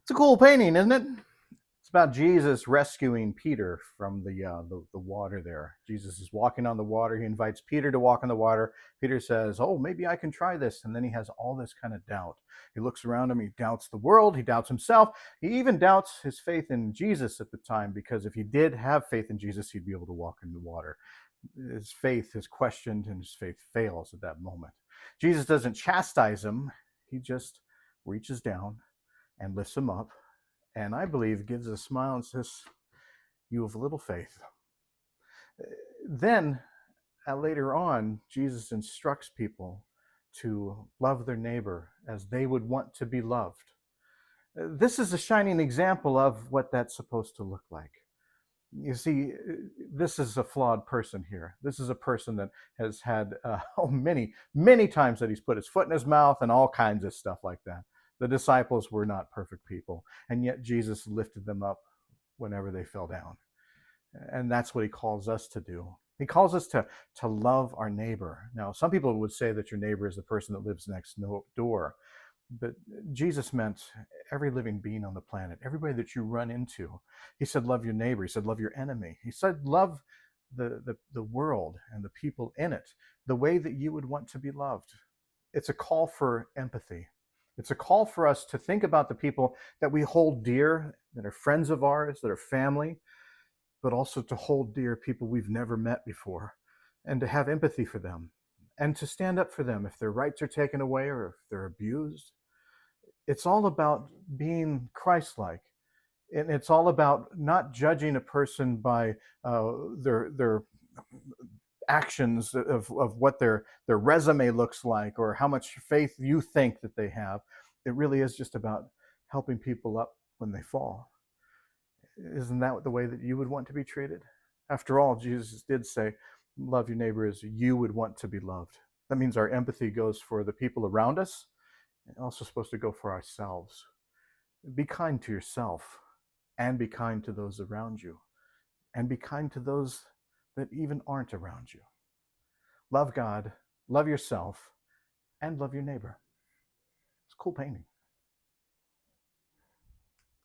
It's a cool painting, isn't it? It's about Jesus rescuing Peter from the water there. Jesus is walking on the water. He invites Peter to walk on the water. Peter says, "Oh, maybe I can try this." And then he has all this kind of doubt. He looks around him. He doubts the world. He doubts himself. He even doubts his faith in Jesus at the time, because if he did have faith in Jesus, he'd be able to walk in the water. His faith is questioned and his faith fails at that moment. Jesus doesn't chastise him. He just reaches down and lifts him up, and I believe gives a smile and says, "You have little faith." Then, later on, Jesus instructs people to love their neighbor as they would want to be loved. This is a shining example of what that's supposed to look like. You see, this is a flawed person here. This is a person that has had many times that he's put his foot in his mouth and all kinds of stuff like that. The disciples were not perfect people, and yet Jesus lifted them up whenever they fell down. And that's what he calls us to do. He calls us to love our neighbor. Now, some people would say that your neighbor is the person that lives next door, but Jesus meant every living being on the planet, everybody that you run into. He said, love your neighbor. He said, love your enemy. He said, love the world and the people in it the way that you would want to be loved. It's a call for empathy. It's a call for us to think about the people that we hold dear, that are friends of ours, that are family, but also to hold dear people we've never met before, and to have empathy for them, and to stand up for them if their rights are taken away or if they're abused. It's all about being Christ-like, and it's all about not judging a person by their actions of what their resume looks like or how much faith you think that they have. It really is just about helping people up when they fall. Isn't that the way that you would want to be treated? After all, Jesus did say, love your neighbor as you would want to be loved. That means our empathy goes for the people around us, and also supposed to go for ourselves. Be kind to yourself, and be kind to those around you, and be kind to those that even aren't around you. Love God, love yourself, and love your neighbor. It's a cool painting.